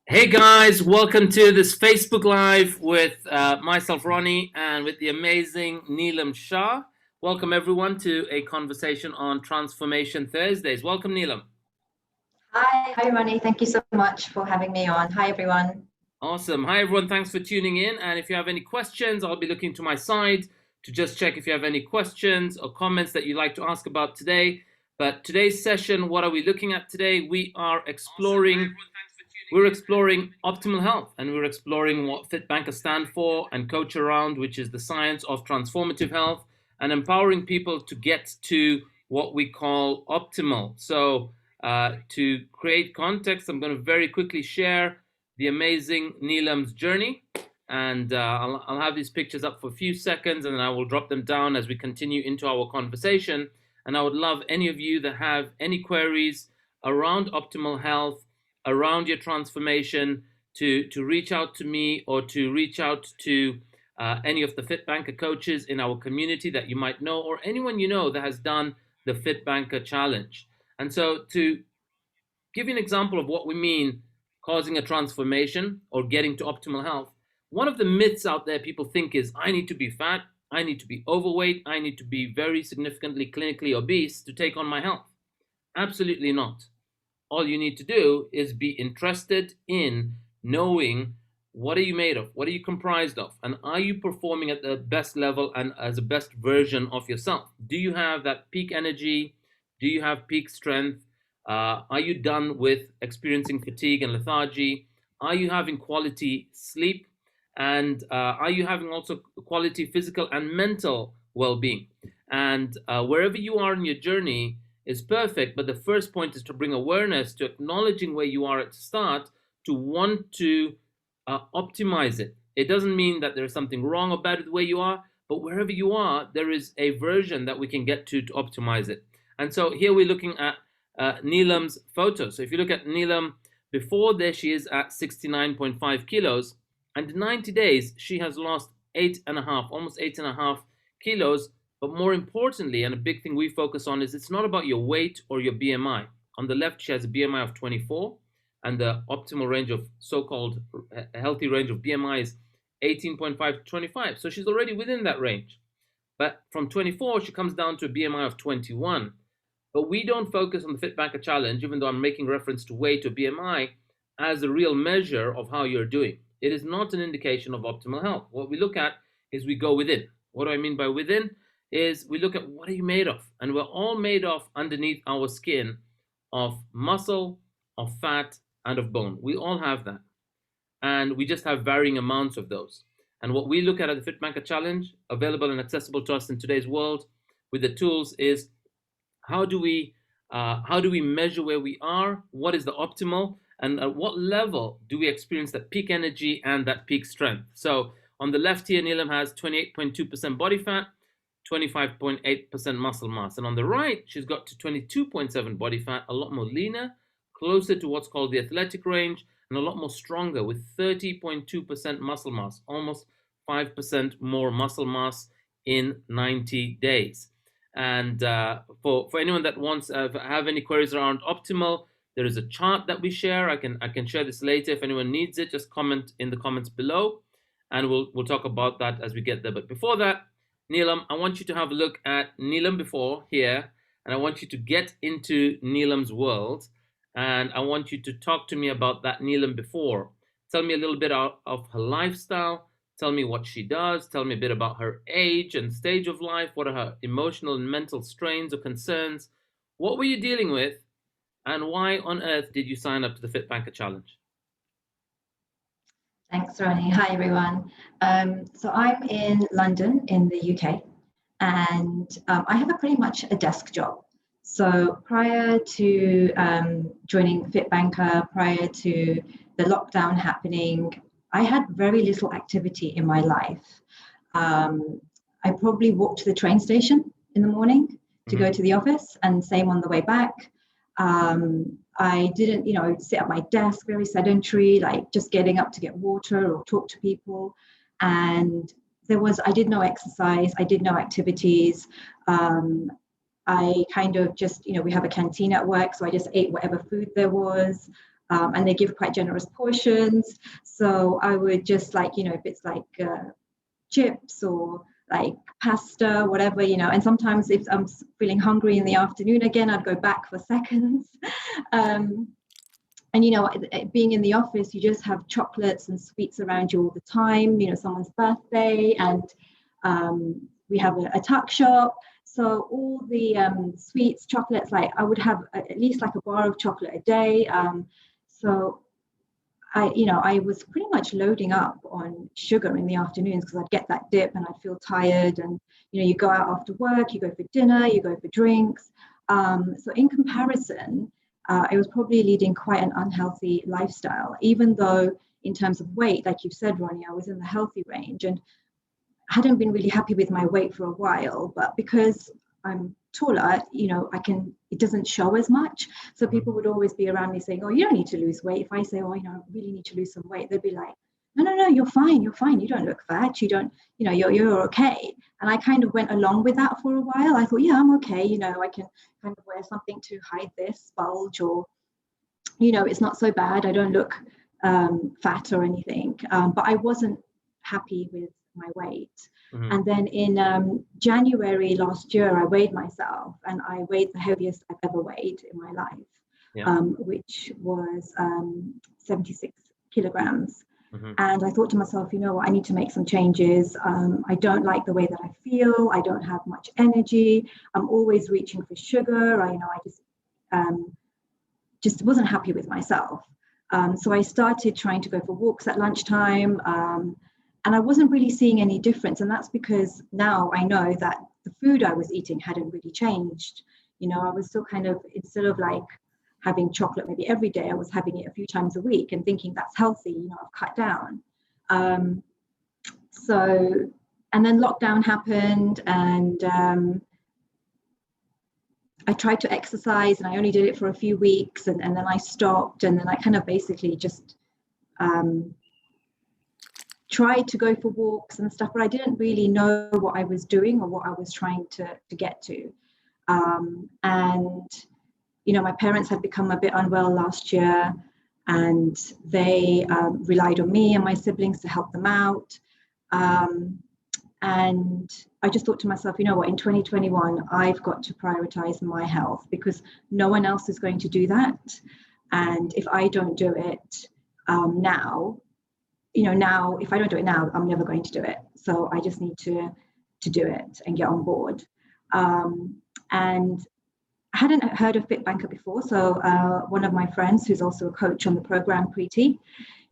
Hey guys, welcome to this Facebook Live with myself, Ronnie, and with the amazing Neelum Shah. Welcome everyone to a conversation on Transformation Thursdays. Welcome, Neelum. Hi, Ronnie. Thank you so much for having me on. Hi, everyone. Awesome. Hi everyone, thanks for tuning in. And if you have any questions, I'll be looking to my side to just check if you have any questions or comments that you'd like to ask about today. But today's session, what are we looking at today? We're exploring optimal health, and we're exploring what FitBanker stand for and coach around, which is the science of transformative health and empowering people to get to what we call optimal. So to create context, I'm going to very quickly share the amazing Neelum's journey, and I'll have these pictures up for a few seconds, and then I will drop them down as we continue into our conversation. And I would love any of you that have any queries around optimal health, around your transformation, to reach out to me or to reach out to any of the FitBanker coaches in our community that you might know, or anyone you know that has done the FitBanker challenge. And so to give you an example of what we mean causing a transformation or getting to optimal health, one of the myths out there people think is, I need to be fat, I need to be overweight, I need to be very significantly clinically obese to take on my health. Absolutely not. All you need to do is be interested in knowing, what are you made of? What are you comprised of? And are you performing at the best level and as the best version of yourself? Do you have that peak energy? Do you have peak strength? Are you done with experiencing fatigue and lethargy? Are you having quality sleep? And are you having also quality physical and mental well-being? And wherever you are in your journey is perfect, but the first point is to bring awareness to acknowledging where you are at the start, to want to optimize it. It doesn't mean that there's something wrong or bad with where you are, but wherever you are, there is a version that we can get to optimize it. And so here we're looking at Neelum's photo. So if you look at Neelum, before there she is at 69.5 kilos, and in 90 days she has lost 8.5, almost 8.5 kilos. But more importantly, and a big thing we focus on, is it's not about your weight or your BMI. On the left, she has a BMI of 24, and the optimal range of so-called healthy range of BMI is 18.5 to 25. So she's already within that range. But from 24, she comes down to a BMI of 21. But we don't focus on the FitBanker challenge, even though I'm making reference to weight or BMI, as a real measure of how you're doing. It is not an indication of optimal health. What we look at is we go within. What do I mean by within? Is we look at what are you made of, and we're all made of, underneath our skin, of muscle, of fat, and of bone. We all have that, and we just have varying amounts of those. And what we look at the FitBanker challenge, available and accessible to us in today's world with the tools, is how do we measure where we are, what is the optimal, and at what level do we experience that peak energy and that peak strength. So on the left here, Neelum has 28.2% body fat, 25.8% muscle mass. And on the right, she's got to 22.7 body fat, a lot more leaner, closer to what's called the athletic range, and a lot more stronger with 30.2% muscle mass, almost 5% more muscle mass in 90 days. And for anyone that wants have any queries around optimal, there is a chart that we share. I can share this later. If anyone needs it, just comment in the comments below, and we'll talk about that as we get there. But before that, Neelum, I want you to have a look at Neelum before here, and I want you to get into Neelum's world, and I want you to talk to me about that Neelum before. Tell me a little bit of her lifestyle. Tell me what she does. Tell me a bit about her age and stage of life. What are her emotional and mental strains or concerns? What were you dealing with, and why on earth did you sign up to the FitBanker Challenge? Thanks, Ronnie. Hi, everyone. So I'm in London in the UK, and I have pretty much a desk job. So prior to joining FitBanker, prior to the lockdown happening, I had very little activity in my life. I probably walked to the train station in the morning to go to the office, and same on the way back. I didn't, sit at my desk, very sedentary, like just getting up to get water or talk to people. And I did no exercise, I did no activities. I kind of just, we have a canteen at work, so I just ate whatever food there was. and they give quite generous portions. So I would just like, if it's like chips or like pasta, whatever, and sometimes if I'm feeling hungry in the afternoon again, I'd go back for seconds. And being in the office, you just have chocolates and sweets around you all the time, someone's birthday, and we have a tuck shop. So all the sweets, chocolates, like I would have at least like a bar of chocolate a day. So I was pretty much loading up on sugar in the afternoons because I'd get that dip and I'd feel tired. And, you go out after work, you go for dinner, you go for drinks. So in comparison, I was probably leading quite an unhealthy lifestyle, even though in terms of weight, like you said, Ronnie, I was in the healthy range and hadn't been really happy with my weight for a while. But because I'm taller, it doesn't show as much. So people would always be around me saying, oh, you don't need to lose weight. If I say, oh, I really need to lose some weight, they'd be like, no, you're fine. You don't look fat. You don't, you're okay. And I kind of went along with that for a while. I thought, yeah, I'm okay. I can kind of wear something to hide this bulge, or, it's not so bad. I don't look fat or anything. But I wasn't happy with my weight. Mm-hmm. And then in January last year, I weighed myself, and I weighed the heaviest I've ever weighed in my life, which was 76 kilograms. Mm-hmm. And I thought to myself, you know what, I need to make some changes. I don't like the way that I feel. I don't have much energy. I'm always reaching for sugar. I just wasn't happy with myself. So I started trying to go for walks at lunchtime. And I wasn't really seeing any difference. And that's because now I know that the food I was eating hadn't really changed. I was still kind of, instead of like having chocolate maybe every day, I was having it a few times a week and thinking that's healthy, I've cut down. And then lockdown happened, and I tried to exercise, and I only did it for a few weeks, and then I stopped, and then I kind of basically just tried to go for walks and stuff, but I didn't really know what I was doing or what I was trying to get to. And my parents had become a bit unwell last year, and they relied on me and my siblings to help them out. And I just thought to myself, in 2021, I've got to prioritize my health, because no one else is going to do that. And if I don't do it now, if I don't do it now, I'm never going to do it. So I just need to do it and get on board. And I hadn't heard of FitBanker before. So one of my friends, who's also a coach on the program, Preeti,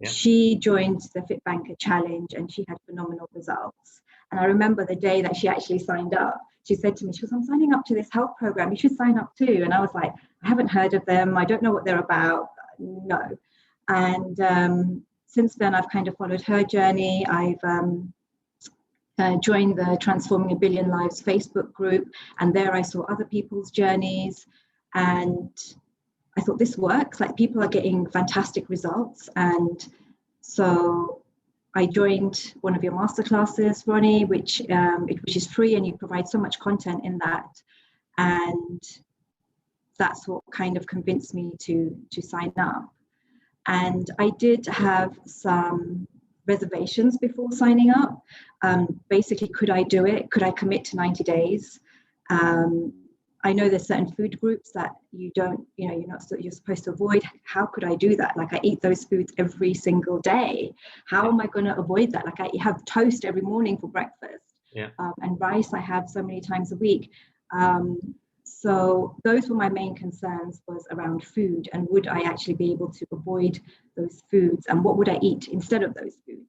she joined the FitBanker challenge, and she had phenomenal results. And I remember the day that she actually signed up, she said to me, I'm signing up to this health program. You should sign up too. And I was like, I haven't heard of them. I don't know what they're about. No. And since then, I've kind of followed her journey. I've joined the Transforming a Billion Lives Facebook group, and there I saw other people's journeys, and I thought, this works. Like, people are getting fantastic results. And so I joined one of your masterclasses, Ronnie, which is free, and you provide so much content in that. And that's what kind of convinced me to sign up. And I did have some reservations before signing up. Basically, could I do it? Could I commit to 90 days? I know there's certain food groups that you're supposed to avoid. How could I do that? Like, I eat those foods every single day. How am I going to avoid that? Like, I have toast every morning for breakfast, and rice I have so many times a week. So those were my main concerns, was around food, and would I actually be able to avoid those foods, and what would I eat instead of those foods?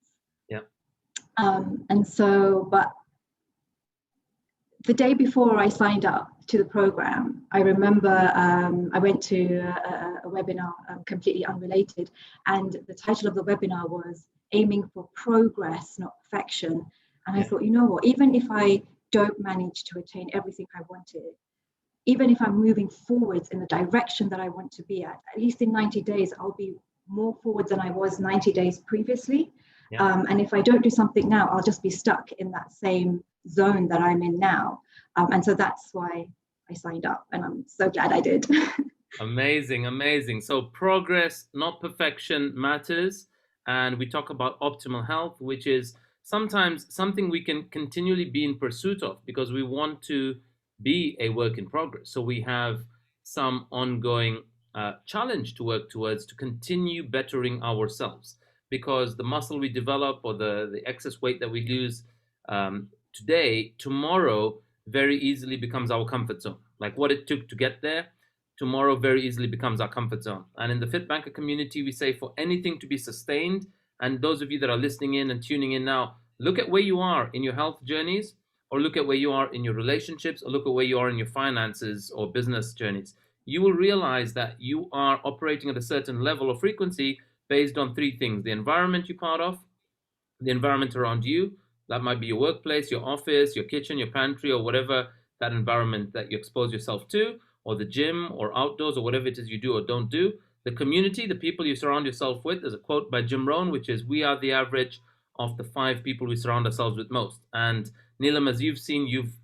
But the day before I signed up to the program, I remember I went to a webinar completely unrelated, and the title of the webinar was Aiming for Progress, Not Perfection. And I thought, you know what, even if I don't manage to attain everything I wanted, even if I'm moving forwards in the direction that I want to be at least in 90 days, I'll be more forward than I was 90 days previously. And if I don't do something now, I'll just be stuck in that same zone that I'm in now. And so that's why I signed up, and I'm so glad I did. Amazing, amazing. So progress, not perfection, matters. And we talk about optimal health, which is sometimes something we can continually be in pursuit of because we want to be a work in progress. So we have some ongoing challenge to work towards to continue bettering ourselves because the muscle we develop or the excess weight that we lose today, tomorrow very easily becomes our comfort zone. Like what it took to get there tomorrow very easily becomes our comfort zone. And in the FitBanker community, we say for anything to be sustained, and those of you that are listening in and tuning in now, look at where you are in your health journeys, or look at where you are in your relationships, or look at where you are in your finances or business journeys. You will realize that you are operating at a certain level of frequency based on three things: the environment you're part of, the environment around you. That might be your workplace, your office, your kitchen, your pantry, or whatever that environment that you expose yourself to, or the gym, or outdoors, or whatever it is you do or don't do. The community, the people you surround yourself with. There's a quote by Jim Rohn, which is, "We are the average of the five people we surround ourselves with most." And Neelam, as you've seen, you've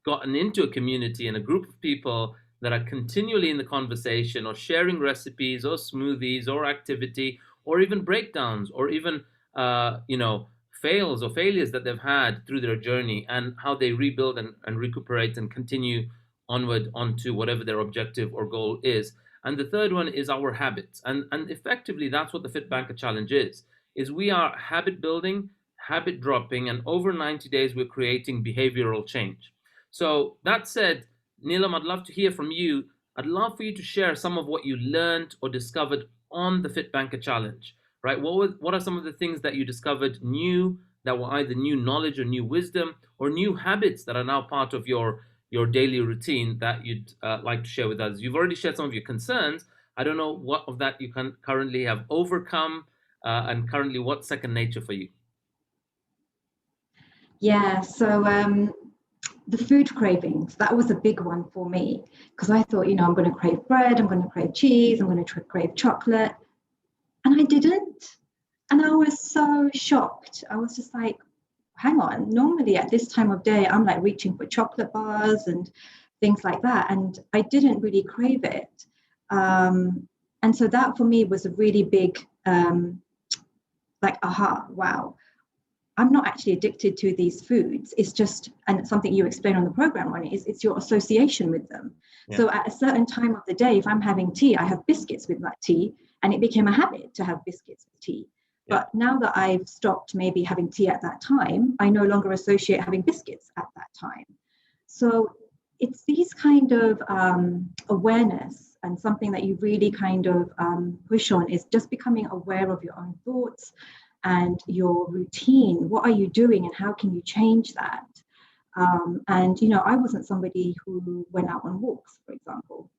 gotten into a community and a group of people that are continually in the conversation or sharing recipes or smoothies or activity or even breakdowns or even fails or failures that they've had through their journey and how they rebuild and recuperate and continue onward onto whatever their objective or goal is. And the third one is our habits, and effectively that's what the FitBanker challenge is we are habit building, habit dropping, and over 90 days we're creating behavioral change. So that said, Neelam, I'd love to hear from you. I'd love for you to share some of what you learned or discovered on the FitBanker challenge, right? What are some of the things that you discovered new that were either new knowledge or new wisdom or new habits that are now part of your daily routine that you'd like to share with us? You've already shared some of your concerns. I don't know what of that you can currently have overcome and currently what's second nature for you. Yeah, so the food cravings, that was a big one for me because I thought, I'm going to crave bread, I'm going to crave cheese, I'm going to crave chocolate. And I didn't. And I was so shocked. I was just like, hang on, normally at this time of day, I'm like reaching for chocolate bars and things like that. And I didn't really crave it. And so that for me was a really big, aha, wow. I'm not actually addicted to these foods. It's just, and it's something you explain on the program, Ronnie, is it's your association with them. Yeah. So at a certain time of the day, if I'm having tea, I have biscuits with that tea, and it became a habit to have biscuits with tea. Yeah. But now that I've stopped maybe having tea at that time, I no longer associate having biscuits at that time. So it's these kind of awareness, and something that you really kind of push on is just becoming aware of your own thoughts and your routine. What are you doing and how can you change that? I wasn't somebody who went out on walks, for example.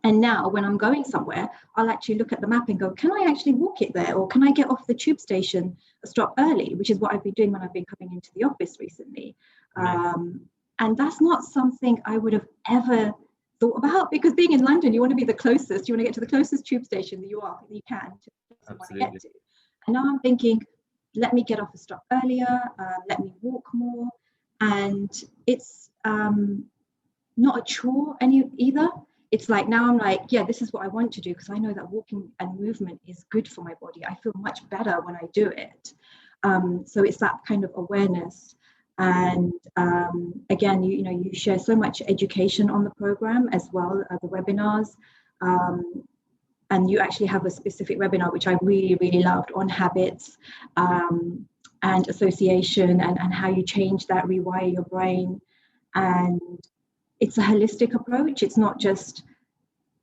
And now when I'm going somewhere, I'll actually look at the map and go, can I actually walk it there? Or can I get off the tube station a stop early, which is what I've been doing when I've been coming into the office recently. And that's not something I would have ever thought about, because being in London, you want to be the closest, you want to get to the closest tube station that you can to want to get to. And now I'm thinking, let me get off a stop earlier, let me walk more. And it's not a chore either. It's like, now I'm like, yeah, this is what I want to do, because I know that walking and movement is good for my body. I feel much better when I do it. So it's that kind of awareness. And again, you share so much education on the program as well, the webinars. And you actually have a specific webinar, which I really, really loved, on habits and association and how you change that, rewire your brain. And it's a holistic approach. It's not just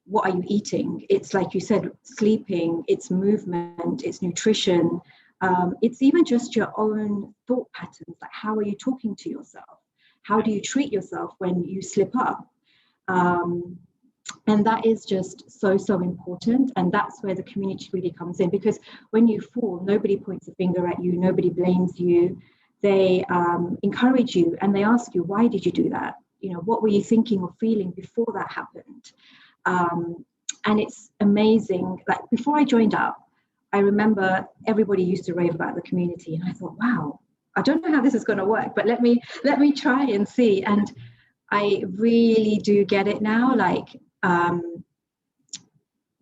what are you eating. It's like you said, sleeping, it's movement, it's nutrition. It's even just your own thought patterns. Like, how are you talking to yourself? How do you treat yourself when you slip up? And that is just so, so important. And that's where the community really comes in, because when you fall, nobody points a finger at you, nobody blames you. They encourage you and they ask you, why did you do that? What were you thinking or feeling before that happened? And it's amazing. Like, before I joined up, I remember everybody used to rave about the community, and I thought, wow, I don't know how this is going to work, but let me try and see. And I really do get it now. Like,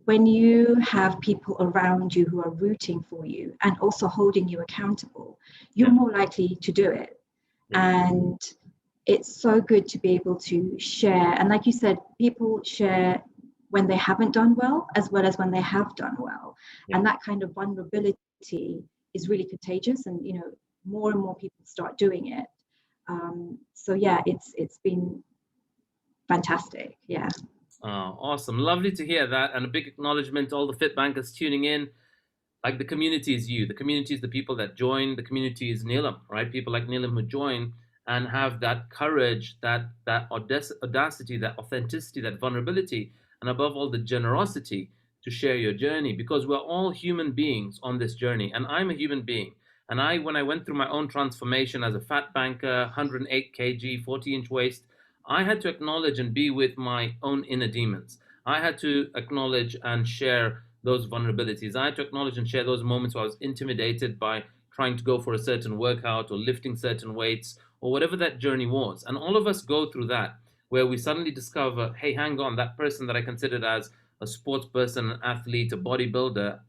when you have people around you who are rooting for you and also holding you accountable, you're Yeah. more likely to do it. Yeah. And it's so good to be able to share. And like you said, people share when they haven't done well as when they have done well. Yeah. And that kind of vulnerability is really contagious. And, you know, more and more people start doing it. So yeah, it's been fantastic. Yeah. Awesome. Lovely to hear that. And a big acknowledgement to all the fit bankers tuning in. Like the community is you. The community is the people that join. The community is Neelum, right? People like Neelum who join and have that courage, that audacity, that authenticity, that vulnerability, and above all, the generosity to share your journey. Because we're all human beings on this journey, and I'm a human being. And when I went through my own transformation as a fat banker, 108 kg, 40-inch waist, I had to acknowledge and be with my own inner demons. I had to acknowledge and share those vulnerabilities. I had to acknowledge and share those moments where I was intimidated by trying to go for a certain workout or lifting certain weights or whatever that journey was. And all of us go through that, where we suddenly discover, hey, hang on, that person that I considered as a sports person, an athlete, a bodybuilder,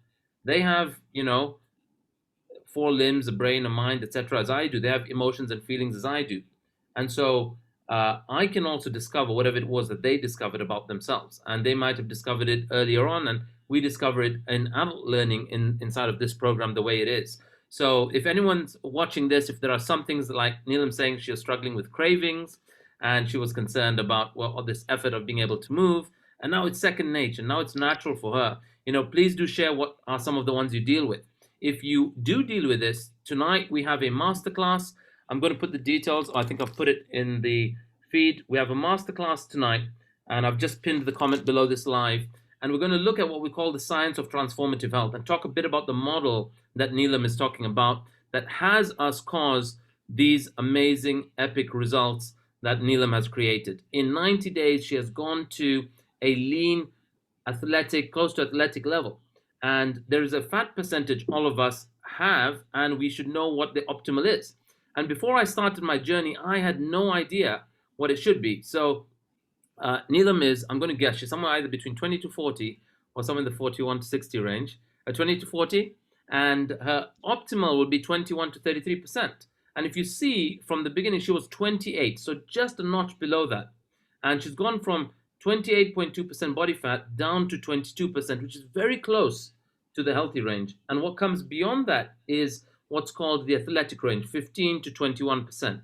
they have, four limbs, a brain, a mind, etc., as I do. They have emotions and feelings as I do. And so I can also discover whatever it was that they discovered about themselves. And they might have discovered it earlier on, and we discover it in adult learning inside of this program the way it is. So if anyone's watching this, if there are some things like Neelam saying she was struggling with cravings and she was concerned about all this effort of being able to move, and now it's second nature, now it's natural for her, please do share what are some of the ones you deal with. If you do deal with this, tonight we have a masterclass. I'm going to put the details. I think I've put it in the feed. We have a masterclass tonight, and I've just pinned the comment below this live. And we're going to look at what we call the science of transformative health and talk a bit about the model that Neelam is talking about that has us cause these amazing, epic results that Neelam has created. In 90 days, she has gone to a lean, athletic, close to athletic level. And there is a fat percentage all of us have, and we should know what the optimal is. And before I started my journey, I had no idea what it should be. So Neelam is, I'm going to guess, she's somewhere either between 20 to 40 or somewhere in the 41 to 60 range, 20 to 40, and her optimal would be 21 to 33%. And if you see from the beginning, she was 28, so just a notch below that. And she's gone from 28.2% body fat down to 22%, which is very close to the healthy range. And what comes beyond that is what's called the athletic range, 15 to 21%.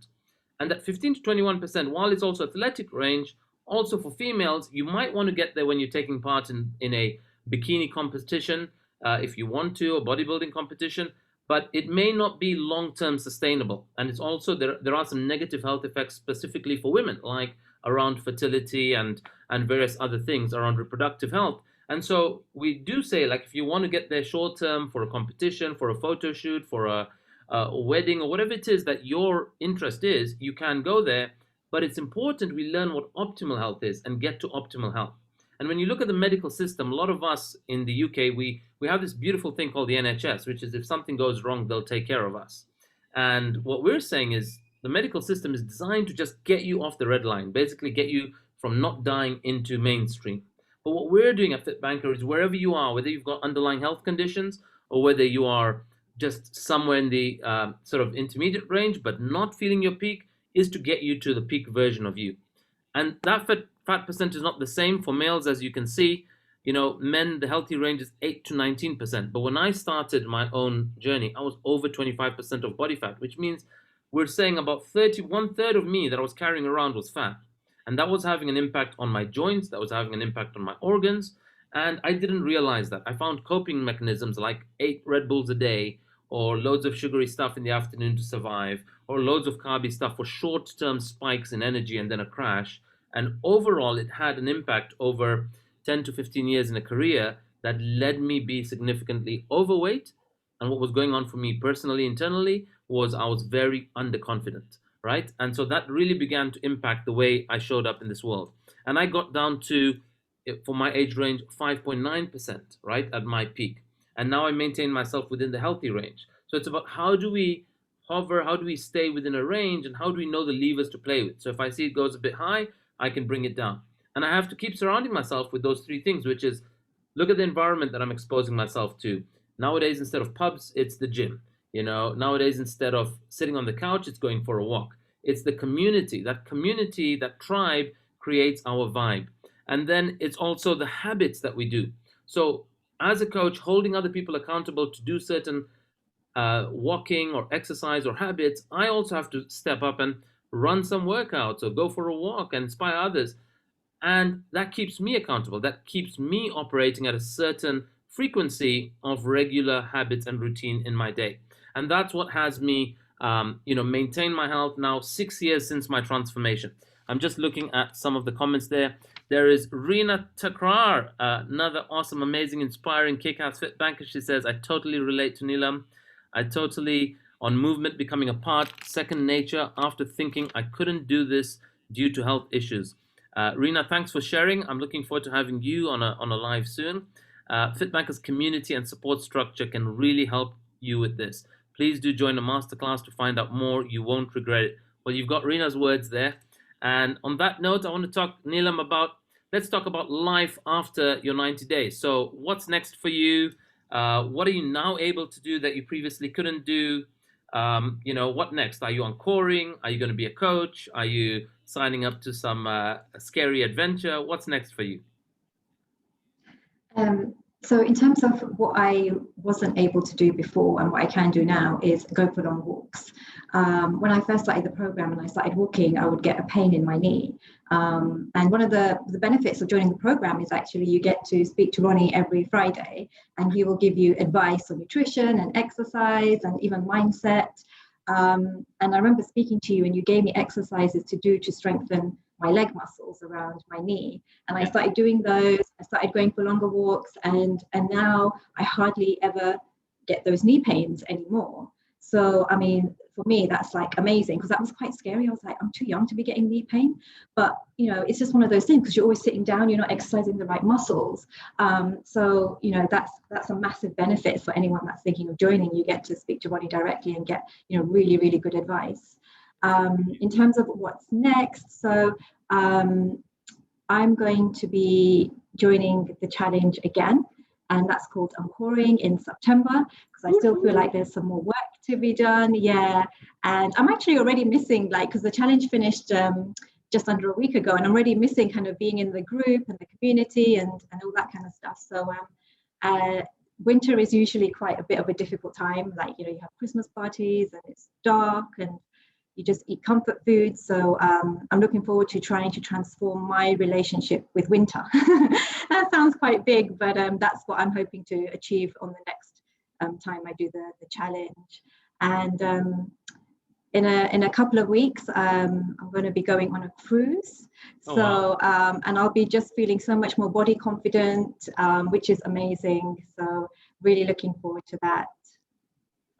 And that 15 to 21%, while it's also athletic range, also for females, you might want to get there when you're taking part in a bikini competition, if you want to, a bodybuilding competition, but it may not be long-term sustainable. And it's also, there are some negative health effects specifically for women, like around fertility and various other things around reproductive health. And so we do say, like, if you want to get there short term for a competition, for a photo shoot, for a wedding, or whatever it is that your interest is, you can go there. But it's important we learn what optimal health is and get to optimal health. And when you look at the medical system, a lot of us in the UK, we have this beautiful thing called the NHS, which is if something goes wrong, they'll take care of us. And what we're saying is the medical system is designed to just get you off the red line, basically get you from not dying into mainstream. But what we're doing at FitBanker is wherever you are, whether you've got underlying health conditions or whether you are just somewhere in the sort of intermediate range but not feeling your peak, is to get you to the peak version of you. And that fat percent is not the same for males, as you can see. Men, the healthy range is 8 to 19%. But when I started my own journey, I was over 25% of body fat, which means we're saying about 1/3 of me that I was carrying around was fat. And that was having an impact on my joints, that was having an impact on my organs. And I didn't realize that. I found coping mechanisms like 8 Red Bulls a day, or loads of sugary stuff in the afternoon to survive, or loads of carby stuff for short-term spikes in energy and then a crash. And overall, it had an impact over 10 to 15 years in a career that led me be significantly overweight. And what was going on for me personally, internally, was I was very underconfident, right? And so that really began to impact the way I showed up in this world. And I got down to, for my age range, 5.9%, right, at my peak. And now I maintain myself within the healthy range. So it's about how do we hover, how do we stay within a range, and how do we know the levers to play with. So if I see it goes a bit high, I can bring it down. And I have to keep surrounding myself with those three things, which is look at the environment that I'm exposing myself to. Nowadays, instead of pubs, it's the gym. Nowadays, instead of sitting on the couch, it's going for a walk. It's the community. That community, that tribe creates our vibe. And then it's also the habits that we do. So, as a coach, holding other people accountable to do certain walking or exercise or habits, I also have to step up and run some workouts or go for a walk and inspire others. And that keeps me accountable. That keeps me operating at a certain frequency of regular habits and routine in my day. And that's what has me, maintain my health now 6 years since my transformation. I'm just looking at some of the comments there. There is Rina Takrar, another awesome, amazing, inspiring, kick-ass fit banker. She says, I totally relate to Neelum. I totally, on movement becoming a part, second nature, after thinking I couldn't do this due to health issues. Rina, thanks for sharing. I'm looking forward to having you on a live soon. FitBanker's community and support structure can really help you with this. Please do join a masterclass to find out more. You won't regret it. Well, you've got Rina's words there. And on that note, I want to talk, Neelum, let's talk about life after your 90 days. So what's next for you? What are you now able to do that you previously couldn't do? What next? Are you encoring? Are you going to be a coach? Are you signing up to some scary adventure? What's next for you? So in terms of what I wasn't able to do before and what I can do now is go for long walks. When I first started the program and I started walking, I would get a pain in my knee. And one of the benefits of joining the program is actually you get to speak to Ronnie every Friday, and he will give you advice on nutrition and exercise and even mindset. And I remember speaking to you and you gave me exercises to do to strengthen my leg muscles around my knee. And I started doing those. I started going for longer walks, and now I hardly ever get those knee pains anymore. So, I mean, for me, that's like amazing, because that was quite scary. I was like, I'm too young to be getting knee pain. But, it's just one of those things, because you're always sitting down, you're not exercising the right muscles. So, that's a massive benefit for anyone that's thinking of joining. You get to speak to Ronnie directly and get, really, really good advice. In terms of what's next, so I'm going to be joining the challenge again, and that's called Encoring in September, because I still feel like there's some more work to be done. Yeah, and I'm actually already missing, because the challenge finished just under a week ago, and I'm already missing kind of being in the group and the community and all that kind of stuff. So winter is usually quite a bit of a difficult time. You have Christmas parties and it's dark and you just eat comfort foods. So I'm looking forward to trying to transform my relationship with winter. That sounds quite big, but that's what I'm hoping to achieve on the next time I do the challenge. And in a couple of weeks, I'm going to be going on a cruise. Wow. And I'll be just feeling so much more body confident, which is amazing. So really looking forward to that.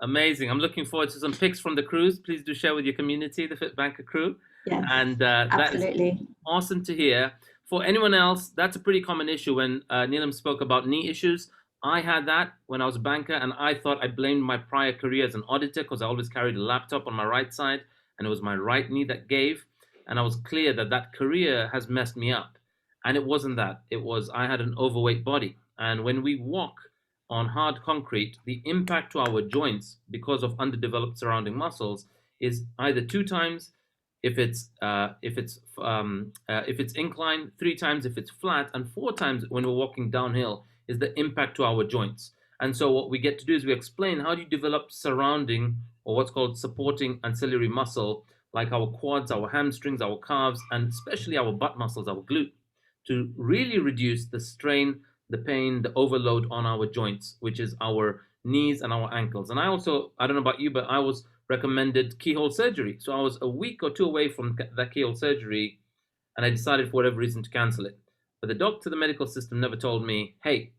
Amazing. I'm looking forward to some pics from the cruise. Please do share with your community, the FitBanker crew. Yes, and absolutely. That is awesome to hear. For anyone else, that's a pretty common issue. When Neelum spoke about knee issues, I had that when I was a banker, and I thought I blamed my prior career as an auditor because I always carried a laptop on my right side, and it was my right knee that gave. And I was clear that career has messed me up. And it wasn't that. It was I had an overweight body. And when we walk on hard concrete, the impact to our joints because of underdeveloped surrounding muscles is either 2 times if it's inclined, 3 times if it's flat, and 4 times when we're walking downhill is the impact to our joints. And so what we get to do is we explain how do you develop surrounding, or what's called supporting ancillary muscle, like our quads, our hamstrings, our calves, and especially our butt muscles, our glute, to really reduce the strain, the pain, the overload on our joints, which is our knees and our ankles. And I don't know about you, but I was recommended keyhole surgery. So I was a week or 2 away from that keyhole surgery, and I decided for whatever reason to cancel it. But the doctor, the medical system never told me, hey,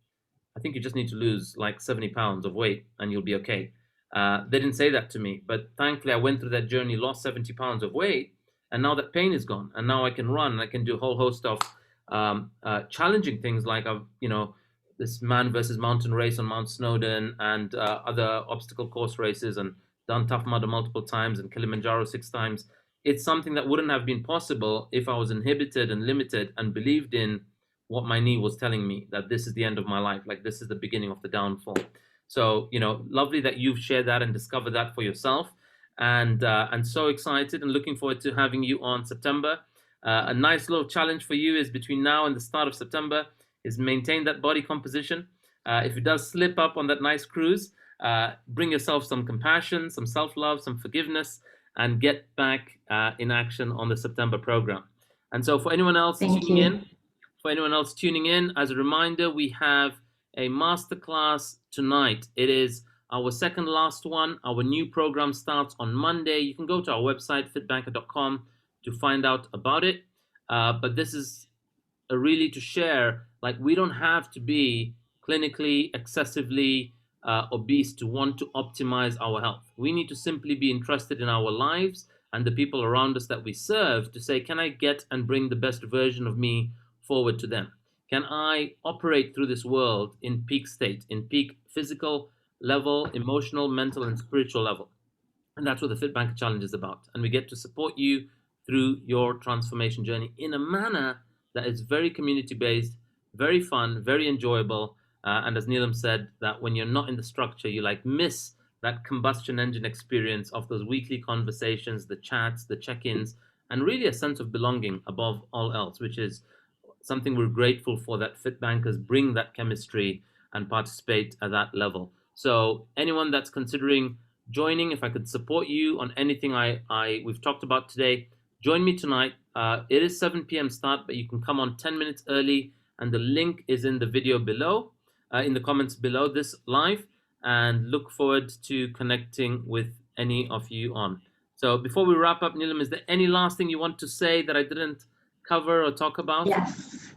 I think you just need to lose like 70 pounds of weight and you'll be okay. They didn't say that to me, but thankfully I went through that journey, lost 70 pounds of weight, and now that pain is gone. And now I can run and I can do a whole host of challenging things like this man versus mountain race on Mount Snowdon and other obstacle course races, and done Tough Mudder multiple times and Kilimanjaro 6 times. It's something that wouldn't have been possible if I was inhibited and limited and believed in what my knee was telling me, that this is the end of my life, like this is the beginning of the downfall. So, lovely that you've shared that and discovered that for yourself. And so excited and looking forward to having you on September. A nice little challenge for you is between now and the start of September is maintain that body composition. If it does slip up on that nice cruise, bring yourself some compassion, some self-love, some forgiveness, and get back in action on the September program. And so for anyone else tuning in, as a reminder, we have a masterclass tonight. It is our second last one. Our new program starts on Monday. You can go to our website, fitbanker.com, to find out about it. But this is really to share, like, we don't have to be clinically excessively obese to want to optimize our health. We need to simply be interested in our lives and the people around us that we serve to say, can I get and bring the best version of me forward to them? Can I operate through this world in peak state, in peak physical level, emotional, mental, and spiritual level? And that's what the FitBanker Challenge is about. And we get to support you through your transformation journey in a manner that is very community-based, very fun, very enjoyable. And as Neelum said, that when you're not in the structure, you like miss that combustion engine experience of those weekly conversations, the chats, the check-ins, and really a sense of belonging above all else, which is something we're grateful for, that FitBankers bring that chemistry and participate at that level. So anyone that's considering joining, if I could support you on anything we've talked about today, join me tonight. It is 7 p.m. start, but you can come on 10 minutes early, and the link is in the video below, in the comments below this live, and look forward to connecting with any of you on. So before we wrap up, Neelum, is there any last thing you want to say that I didn't cover or talk about? Yes.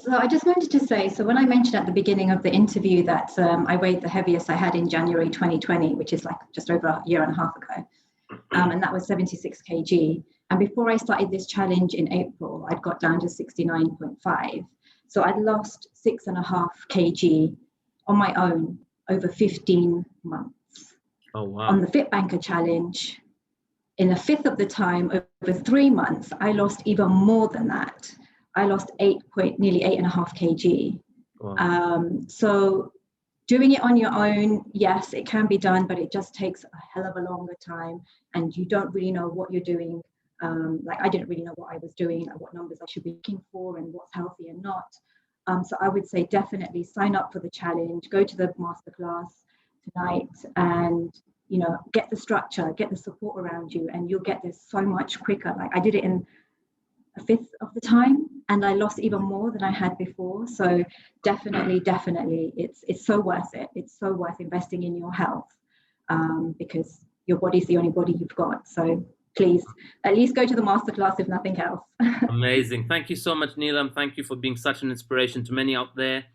So I just wanted to say, so when I mentioned at the beginning of the interview that I weighed the heaviest I had in January 2020, which is like just over a year and a half ago, and that was 76 kg. And before I started this challenge in April, I'd got down to 69.5. So I'd lost 6.5 kg on my own over 15 months. Oh, wow. On the FitBanker Challenge, in a fifth of the time, over 3 months, I lost even more than that. I lost nearly 8.5 kg. Wow. So doing it on your own, yes, it can be done, but it just takes a hell of a longer time, and you don't really know what you're doing. Like I didn't really know what I was doing, like what numbers I should be looking for and what's healthy and not. So I would say definitely sign up for the challenge, go to the masterclass tonight, and get the structure, get the support around you, and you'll get this so much quicker. Like I did it in a fifth of the time, and I lost even more than I had before. So definitely, it's so worth it. It's so worth investing in your health, because your body's the only body you've got. So please, at least go to the masterclass if nothing else. Amazing. Thank you so much, Neelum. Thank you for being such an inspiration to many out there.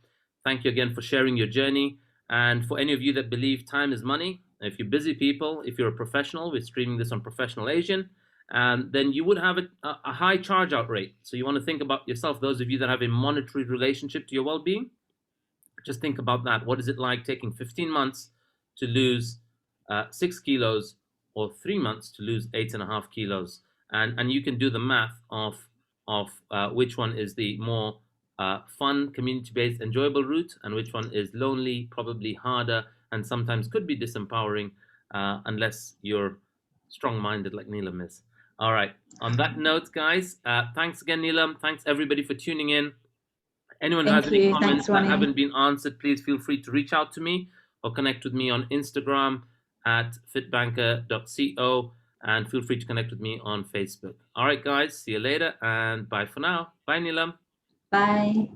Thank you again for sharing your journey. And for any of you that believe time is money, if you're busy people, if you're a professional, we're streaming this on Professional Asian, then you would have a high charge out rate. So you want to think about yourself, those of you that have a monetary relationship to your well-being, just think about that. What is it like taking 15 months to lose 6 kilos, or 3 months to lose 8.5 kilos? And you can do the math of which one is the more fun, community-based, enjoyable route, and which one is lonely, probably harder, and sometimes could be disempowering, unless you're strong-minded like Neelum is. All right. On that note, guys, thanks again, Neelum. Thanks everybody for tuning in. Anyone who has any comments that haven't been answered, please feel free to reach out to me or connect with me on Instagram at fitbanker.co, and feel free to connect with me on Facebook. All right, guys, see you later, and bye for now. Bye, Neelum. Bye.